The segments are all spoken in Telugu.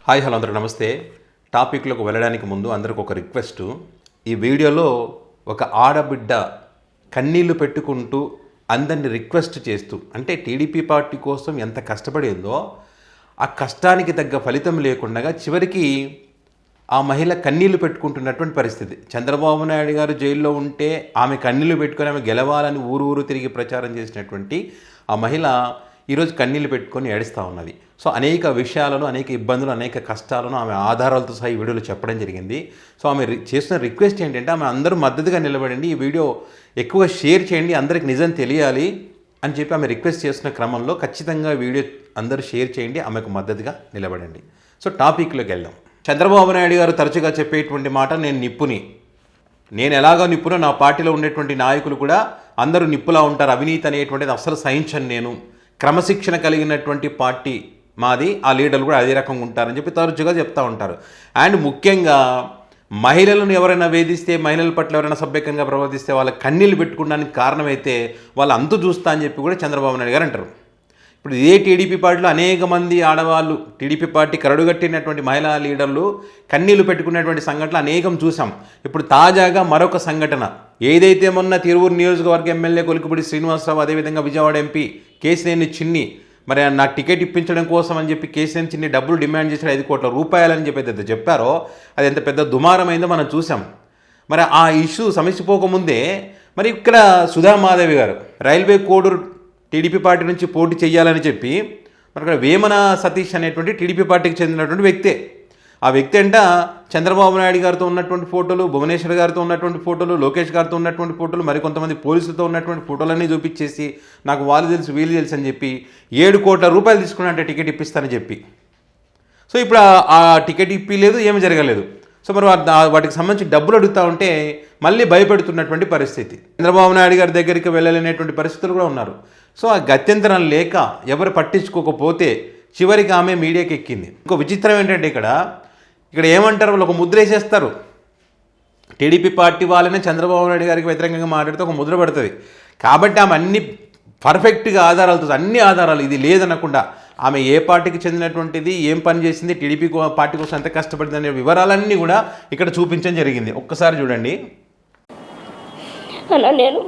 హాయ్ హలో అందరూ నమస్తే. టాపిక్లోకి వెళ్ళడానికి ముందు అందరికి ఒక రిక్వెస్ట్. ఈ వీడియోలో ఒక ఆడబిడ్డ కన్నీళ్లు పెట్టుకుంటూ అందరిని రిక్వెస్ట్ చేస్తూ, అంటే టీడీపీ పార్టీ కోసం ఎంత కష్టపడిందో ఆ కష్టానికి తగ్గ ఫలితం లేకుండా చివరికి ఆ మహిళ కన్నీళ్లు పెట్టుకుంటున్నటువంటి పరిస్థితి. చంద్రబాబు నాయుడు గారు జైల్లో ఉంటే ఆమె కన్నీళ్లు పెట్టుకొని ఆమె గెలవాలని ఊరు తిరిగి ప్రచారం చేసినటువంటి ఆ మహిళ ఈరోజు కన్నీళ్లు పెట్టుకొని ఏడుస్తూ ఉన్నది. సో అనేక విషయాలను, అనేక ఇబ్బందులు, అనేక కష్టాలను ఆమె ఆధారాలతో సహా ఈ వీడియోలో చెప్పడం జరిగింది. సో ఆమె చేస్తున్న రిక్వెస్ట్ ఏంటంటే ఆమె అందరూ మద్దతుగా నిలబడండి, ఈ వీడియో ఎక్కువ షేర్ చేయండి, అందరికి నిజం తెలియాలి అని చెప్పి ఆమె రిక్వెస్ట్ చేస్తున్న క్రమంలో ఖచ్చితంగా వీడియో అందరూ షేర్ చేయండి, ఆమెకు మద్దతుగా నిలబడండి. సో టాపిక్లోకి వెళ్దాం. చంద్రబాబు నాయుడు గారు తరచుగా చెప్పేటువంటి మాట, నేను ఎలాగో నిప్పునో నా పార్టీలో ఉండేటువంటి నాయకులు కూడా అందరూ నిప్పులా ఉంటారు, అవినీతి అనేటువంటిది అసలు సహించను, నేను క్రమశిక్షణ కలిగినటువంటి పార్టీ మాది, ఆ లీడర్లు కూడా అదే రకంగా ఉంటారని చెప్పి తరచుగా చెప్తూ ఉంటారు. అండ్ ముఖ్యంగా మహిళలను ఎవరైనా వేధిస్తే, మహిళల పట్ల ఎవరైనా సభ్యకంగా ప్రవర్తిస్తే వాళ్ళ కన్నీళ్ళు పెట్టుకోవడానికి కారణమైతే వాళ్ళ అంతు చూస్తా అని చెప్పి కూడా చంద్రబాబు నాయుడు గారు అంటారు. ఇప్పుడు ఇదే టీడీపీ పార్టీలో అనేక మంది ఆడవాళ్ళు, టీడీపీ పార్టీ కరడుగట్టినటువంటి మహిళా లీడర్లు కన్నీళ్లు పెట్టుకునేటువంటి సంఘటనలు అనేకం చూసాం. ఇప్పుడు తాజాగా మరొక సంఘటన, ఏదైతే మొన్న తిరువూరు నియోజకవర్గ ఎమ్మెల్యే కొలికిపూడి శ్రీనివాసరావు, అదేవిధంగా విజయవాడ ఎంపీ కేశినేని చిన్ని, మరి నాకు టికెట్ ఇప్పించడం కోసం అని చెప్పి కేసీఆర్ చిన్ని డబ్బులు డిమాండ్ చేశాడు, 5 కోట్ల రూపాయలని చెప్పి చెప్పారో అది ఎంత పెద్ద దుమారమైందో మనం చూసాం. మరి ఆ ఇష్యూ సమసిపోకముందే మరి ఇక్కడ సుధామాధవి గారు రైల్వే కోడూరు టీడీపీ పార్టీ నుంచి పోటీ చేయాలని చెప్పి మరి ఇక్కడ వేమన సతీష్ అనేటువంటి టీడీపీ పార్టీకి చెందినటువంటి వ్యక్తే. ఆ వ్యక్తి అంట చంద్రబాబు నాయుడు గారితో ఉన్నటువంటి ఫోటోలు, భువనేశ్వర్ గారితో ఉన్నటువంటి ఫోటోలు, లోకేష్ గారితో ఉన్నటువంటి ఫోటోలు, మరికొంతమంది పోలీసులతో ఉన్నటువంటి ఫోటోలన్నీ చూపించేసి నాకు వాళ్ళు తెలుసు వీళ్ళు తెలుసు అని చెప్పి 7 కోట్ల రూపాయలు తీసుకున్నట్టే టికెట్ ఇప్పిస్తానని చెప్పి. సో ఇప్పుడు ఆ టికెట్ ఇప్పిలేదు, ఏమి జరగలేదు. సో మరి వాటికి సంబంధించి డబ్బులు అడుగుతూ ఉంటే మళ్ళీ భయపెడుతున్నటువంటి పరిస్థితి. చంద్రబాబు నాయుడు గారి దగ్గరికి వెళ్ళలేనటువంటి పరిస్థితులు కూడా ఉన్నారు. సో ఆ గత్యంతరం లేక ఎవరు పట్టించుకోకపోతే చివరికి ఆమె మీడియాకి ఎక్కింది. ఇంకో విచిత్రం ఏంటంటే ఇక్కడ ఏమంటారు, వాళ్ళు ఒక ముద్ర వేసేస్తారు. టీడీపీ పార్టీ వాళ్ళనే చంద్రబాబు నాయుడు గారికి వ్యతిరేకంగా మాట్లాడితే ఒక ముద్ర పడుతుంది. కాబట్టి ఆమె అన్ని పర్ఫెక్ట్గా ఆధారాలతో, అన్ని ఆధారాలు ఇది లేదనకుండా ఆమె ఏ పార్టీకి చెందినటువంటిది, ఏం పని చేసింది, టీడీపీ పార్టీ కోసం ఎంత కష్టపడింది అనే వివరాలన్నీ కూడా ఇక్కడ చూపించడం జరిగింది. ఒక్కసారి చూడండి. అలా నేను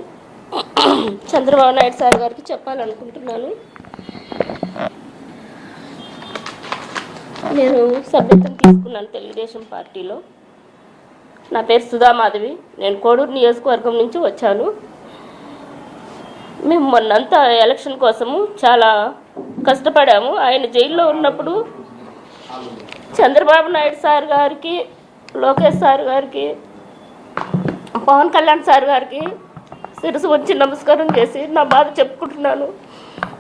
చంద్రబాబు నాయుడు సార్ గారికి చెప్పాలనుకుంటున్నాను. నేను సభ్యత్వం తీసుకున్నాను తెలుగుదేశం పార్టీలో. నా పేరు సుధామాధవి, నేను కోడూరు నియోజకవర్గం నుంచి వచ్చాను. మేము మొన్నంతా ఎలక్షన్ కోసము చాలా కష్టపడాము. ఆయన జైల్లో ఉన్నప్పుడు చంద్రబాబు నాయుడు సార్ గారికి, లోకేష్ సార్ గారికి, పవన్ కళ్యాణ్ సార్ గారికి శిరసు వచ్చి నమస్కారం చేసి నా బాధ చెప్పుకుంటున్నాను.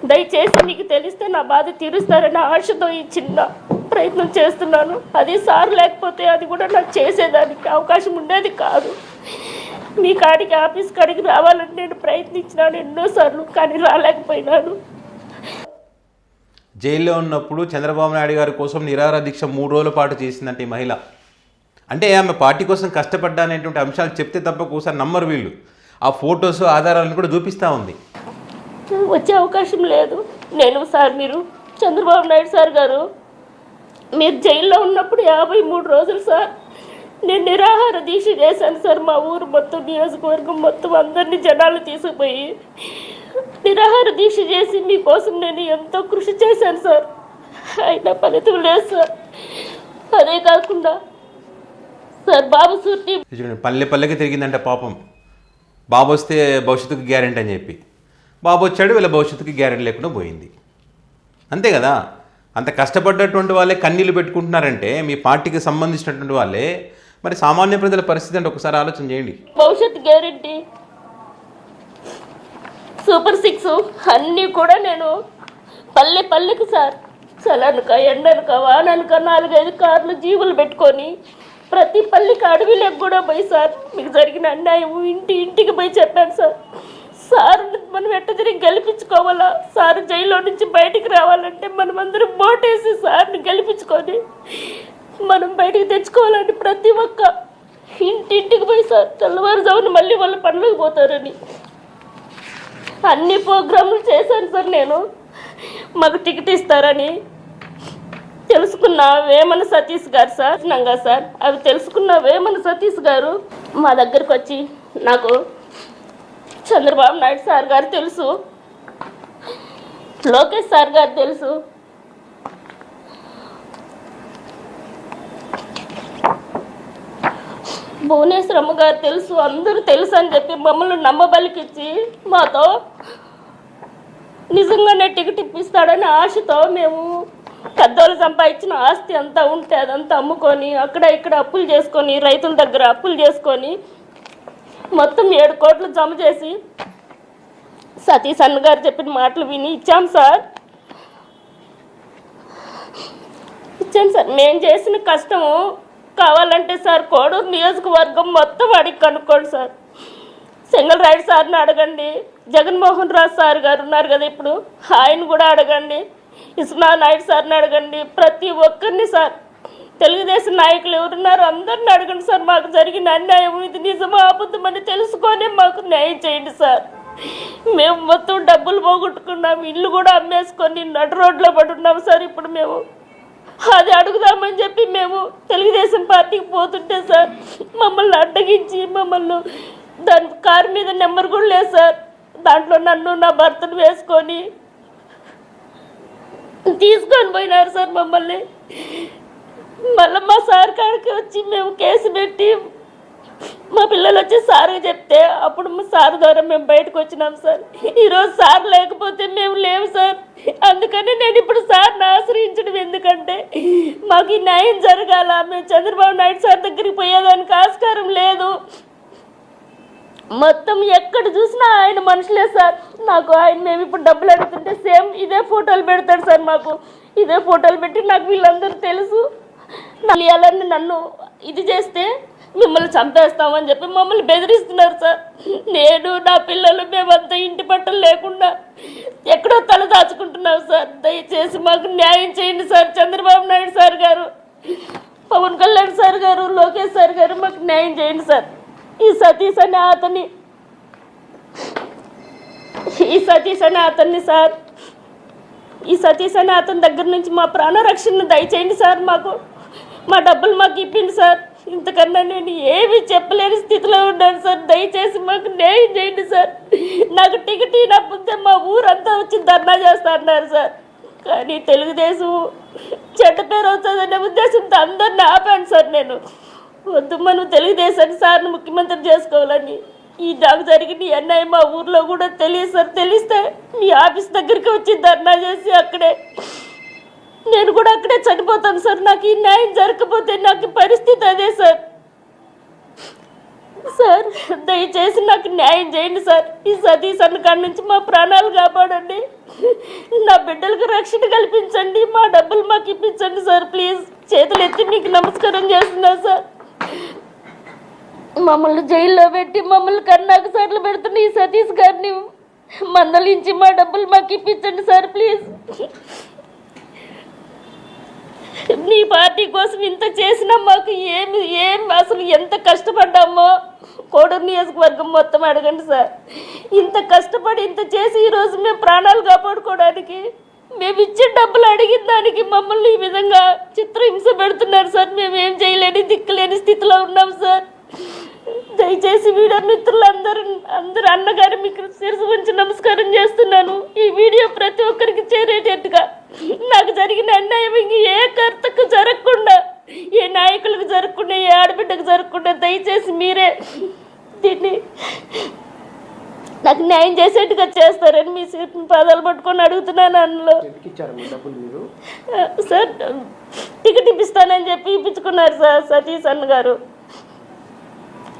దయచేసి మీకు తెలిస్తే నా బాధ తీరుస్తారనే ఆశతో ఈ చిన్న ప్రయత్నం చేస్తున్నాను. అది సార్ లేకపోతే అది కూడా నాకు చేసేదానికి అవకాశం ఉండేది కాదు. మీ కాడికి ఆఫీస్ కాడికి రావాలని నేను ప్రయత్నించినాను ఎన్నోసార్లు, కానీ రాలేకపోయినాను. జైల్లో ఉన్నప్పుడు చంద్రబాబు నాయుడు గారి కోసం నిరాహార దీక్ష 3 రోజుల పాటు చేసిందంటే ఈ మహిళ. అంటే ఆమె పార్టీ కోసం కష్టపడ్డా అనేటువంటి అంశాలు చెప్తే తప్ప ఒకసారి నమ్మరు వీళ్ళు. ఆ ఫొటోస్, ఆధారాలను కూడా చూపిస్తూ ఉంది. వచ్చే అవకాశం లేదు. మీరు చంద్రబాబు నాయుడు సార్ గారు మీరు జైల్లో ఉన్నప్పుడు 53 రోజులు సార్ నేను నిరాహార దీక్ష చేశాను సార్. మా ఊరు మొత్తం, నియోజకవర్గం మొత్తం అందరినీ జనాలు తీసుకుపోయి నిరాహార దీక్ష చేసి మీకోసం నేను ఎంతో కృషి చేశాను సార్. అయినా ఫలితం లేదు సార్. అదే కాకుండా సార్ బాబు సూర్తి పల్లెకి తిరిగిందంట పాపం. బాబు వస్తే భవిష్యత్తుకు గ్యారెంటీ అని చెప్పి బాబు వచ్చాడు, వీళ్ళ భవిష్యత్తుకి గ్యారెంటీ లేకుండా పోయింది. అంతే కదా. అంత కష్టపడ్డటువంటి వాళ్ళే కన్నీళ్ళు పెట్టుకుంటున్నారంటే మీ పార్టీకి సంబంధించినటువంటి వాళ్ళే, మరి సామాన్య ప్రజల పరిస్థితి అంటే ఒకసారి ఆలోచన చేయండి. భవిష్యత్ గ్యారెంటీ, సూపర్ 6 అన్నీ కూడా నేను పల్లెకి సార్, చలనక ఎండనక వాననక 4-5 కార్లు జీవులు పెట్టుకొని ప్రతి పల్లెకి అడవిలోకి కూడా పోయి సార్ మీకు జరిగిన అన్యాయం ఇంటికి పోయి చెప్పాను సార్. సార్ మనం ఎట్ట తిరిగి గెలిపించుకోవాలా, సార్ జైల్లో నుంచి బయటికి రావాలంటే మనం అందరం ఓటేసి సార్ని గెలిపించుకొని మనం బయటికి తెచ్చుకోవాలంటే ప్రతి ఒక్క ఇంటికి పోయి సార్ తెల్లవారుజామున మళ్ళీ వాళ్ళ పనులకు పోతారని అన్ని ప్రోగ్రాములు చేశాను సార్. నేను మాకు టికెట్ ఇస్తారని తెలుసుకున్న వేమన సతీష్ గారు సార్ నంగా సార్ అవి తెలుసుకున్న వేమన సతీష్ గారు మా దగ్గరకు వచ్చి నాకు చంద్రబాబు నాయుడు సార్ గారు తెలుసు, లోకేష్ సార్ గారు తెలుసు, భువనేశ్వరమ్మ గారు తెలుసు, అందరూ తెలుసు అని చెప్పి మమ్మల్ని నమ్మబలికిచ్చి మాతో నిజంగానే టికెట్ ఇప్పిస్తాడని ఆశతో మేము పెద్దోళ్ళు సంపాదించిన ఆస్తి అంతా ఉంటే అదంతా అమ్ముకొని అక్కడ ఇక్కడ అప్పులు చేసుకొని రైతుల దగ్గర అప్పులు చేసుకొని మొత్తం 7 కోట్లు జమ చేసి సతీష్ అన్న గారు చెప్పిన మాటలు విని ఇచ్చాం సార్. ఇచ్చాను సార్. మేము చేసిన కష్టము కావాలంటే సార్ కోడూరు నియోజకవర్గం మొత్తం అడిగి కనుక్కోండి సార్. సింగల్ రైడ్ సార్ని అడగండి, జగన్మోహన్ రావు సార్ గారు ఉన్నారు కదా ఇప్పుడు, ఆయన కూడా అడగండి, ఇస్నా నాయుడు సార్ని అడగండి, ప్రతి ఒక్కరిని సార్, తెలుగుదేశం నాయకులు ఎవరున్నారు అందరిని అడగండి సార్. మాకు జరిగిన అన్యాయం ఇది నిజమా అబద్ధమని తెలుసుకొని మాకు న్యాయం చేయండి సార్. మేము మొత్తం డబ్బులు పోగొట్టుకున్నాం, ఇల్లు కూడా అమ్మేసుకొని నడు రోడ్లో పడి ఉన్నాం సార్. ఇప్పుడు మేము అది అడుగుదామని చెప్పి మేము తెలుగుదేశం పార్టీకి పోతుంటే సార్ మమ్మల్ని అడ్డగించి మమ్మల్ని దాని కారు మీద నెంబర్ కూడా లేదు సార్, దాంట్లో నన్ను నా భర్తను వేసుకొని తీసుకొని పోయినారు సార్ మమ్మల్ని. మళ్ళీ మా సార్ కాడికి వచ్చి మేము కేసు పెట్టి మా పిల్లలు వచ్చి సార్కి చెప్తే అప్పుడు మా సార్ ద్వారా మేము బయటకు వచ్చినాం సార్. ఈరోజు సార్ లేకపోతే మేము లేవు సార్. అందుకని నేను ఇప్పుడు సార్ని ఆశ్రయించడం ఎందుకంటే మాకు ఈ న్యాయం జరగాల. మేము చంద్రబాబు నాయుడు సార్ దగ్గరికి పోయేదానికి ఆస్కారం లేదు. మొత్తం ఎక్కడ చూసినా ఆయన మనుషులే సార్. నాకు ఆయన మేము ఇప్పుడు డబ్బులు అడుగుతుంటే సేమ్ ఇదే ఫోటోలు పెడతాడు సార్. మాకు ఇదే ఫోటోలు పెట్టి నాకు వీళ్ళందరూ తెలుసు. వాళ్ళని నన్ను ఇది చేస్తే మిమ్మల్ని చంపేస్తామని చెప్పి మమ్మల్ని బెదిరిస్తున్నారు సార్. నేను నా పిల్లలు మేమంతా ఇంటి పట్టలు లేకుండా ఎక్కడో తల దాచుకుంటున్నాం సార్. దయచేసి మాకు న్యాయం చేయండి సార్. చంద్రబాబు నాయుడు సార్ గారు, పవన్ కళ్యాణ్ సార్ గారు, లోకేష్ సార్ గారు మాకు న్యాయం చేయండి సార్. ఈ సతీష్ అనే అతన్ని సార్, ఈ సతీష్ అనే అతని దగ్గర నుంచి మా ప్రాణరక్షణను దయచేయండి సార్. మాకు మా డబ్బులు మాకు ఇప్పింది సార్. ఇంతకన్నా నేను ఏమీ చెప్పలేని స్థితిలో ఉన్నాను సార్. దయచేసి మాకు న్యాయం చేయండి సార్. నాకు టికెట్ ఇవ్వకపోతే మా ఊరంతా వచ్చి ధర్నా చేస్తా అన్నారు సార్. కానీ తెలుగుదేశం చెడ్డ పేరు అవుతుందనే ఉద్దేశంతో అందరిని ఆపాను సార్. నేను వద్దు, మనం తెలుగుదేశాన్ని సార్ని ముఖ్యమంత్రి చేసుకోవాలని. ఈ నాకు జరిగిన ఈ అన్యాయం మా ఊర్లో కూడా తెలియదు సార్. తెలిస్తే మీ ఆఫీస్ దగ్గరికి వచ్చి ధర్నా చేసి అక్కడే నేను కూడా అక్కడే చనిపోతాను సార్. నాకు ఈ న్యాయం జరగకపోతే నాకు పరిస్థితి అదే సార్. సార్ దయచేసి నాకు న్యాయం చేయండి సార్. ఈ సతీష్ అన్న కాడి నుంచి మా ప్రాణాలు కాపాడండి, నా బిడ్డలకు రక్షణ కల్పించండి, మా డబ్బులు మాకు ఇప్పించండి సార్. ప్లీజ్ చేతులు ఎత్తి మీకు నమస్కారం చేస్తున్నా సార్. మమ్మల్ని జైల్లో పెట్టి మమ్మల్ని కన్నాకు సార్లు పెడుతున్న ఈ సతీష్ గారిని మందలించి మా డబ్బులు మాకు ఇప్పించండి సార్. ప్లీజ్ నీ పార్టీ కోసం ఇంత చేసినా మాకు ఏం అసలు ఎంత కష్టపడ్డామో కోడూరు నియోజకవర్గం మొత్తం అడగండి సార్. ఇంత కష్టపడి ఇంత చేసి ఈరోజు మేము ప్రాణాలు కాపాడుకోవడానికి మేము ఇచ్చే డబ్బులు అడిగిన దానికి మమ్మల్ని ఈ విధంగా చిత్రహింస పెడుతున్నారు సార్. మేము ఏం చేయలేని దిక్కులేని స్థితిలో ఉన్నాం సార్. దయచేసి వీడియో మిత్రులందరూ అన్నగారు మీకు శిరసు ఉంచి నమస్కారం చేస్తున్నాను. ఈ వీడియో ప్రతి ఒక్కరికి చేరేటట్టుగా నాకు జరిగిన అన్యాయం ఇంక ఏ కర్తకు జరగకుండా, ఏ నాయకులకు జరగకుండా, ఏ ఆడబిడ్డకు జరగకుండా దయచేసి మీరే దీన్ని నాకు న్యాయం చేసేట్టుగా చేస్తారని మీ పాదాలు పట్టుకొని అడుగుతున్నాను. అందులో సార్ టికెట్ ఇప్పిస్తానని చెప్పి ఇప్పించుకున్నారు సార్ సతీష్ అన్న గారు.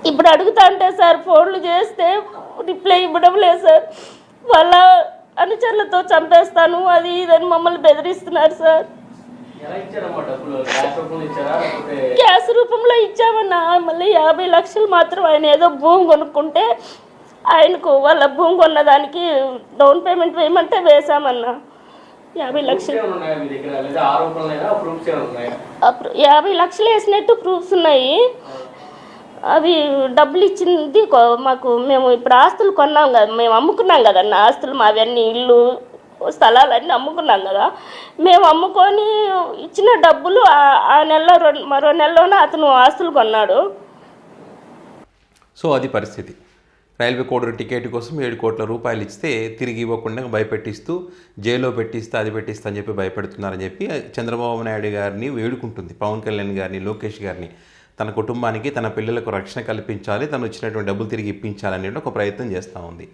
ఇప్పుడు అడుగుతా అంటే సార్ ఫోన్లు చేస్తే రిప్లై ఇవ్వడం లేదు సార్. వాళ్ళ అనుచరులతో చంపేస్తాను అది ఇదని మమ్మల్ని బెదిరిస్తున్నారు సార్. క్యాష్ రూపంలో ఇచ్చామన్నా. మళ్ళీ 50 లక్షలు మాత్రం ఆయన ఏదో భూమి కొనుక్కుంటే ఆయనకు వాళ్ళ భూమి కొన్నదానికి డౌన్ పేమెంట్ వేయమంటే వేసామన్నా. 50 లక్షలు 50 లక్షలు వేసినట్టు ప్రూఫ్స్ ఉన్నాయి. అవి డబ్బులు ఇచ్చింది మాకు. మేము ఇప్పుడు ఆస్తులు కొన్నాం కదా, మేము అమ్ముకున్నాం కదన్న ఆస్తులు మావన్నీ, ఇల్లు స్థలాలన్నీ అమ్ముకున్నాం కదా. మేము అమ్ముకొని ఇచ్చిన డబ్బులు ఆ నెలలో మరో నెలలోనే అతను ఆస్తులు కొన్నాడు. సో అది పరిస్థితి. రైల్వే కోడూరు టికెట్ కోసం 7 కోట్ల రూపాయలు ఇస్తే తిరిగి ఇవ్వకుండా భయపెట్టిస్తూ జైల్లో పెట్టిస్తా అది పెట్టిస్తా అని చెప్పి భయపెడుతున్నారని చెప్పి చంద్రబాబు నాయుడు గారిని వేడుకుంటుంది, పవన్ కళ్యాణ్ గారిని, లోకేష్ గారిని. తన కుటుంబానికి తన పిల్లలకు రక్షణ కల్పించాలి, తను ఇచ్చినటువంటి డబ్బులు తిరిగి ఇప్పించాలనే ఒక ప్రయత్నం చేస్తూ ఉంది.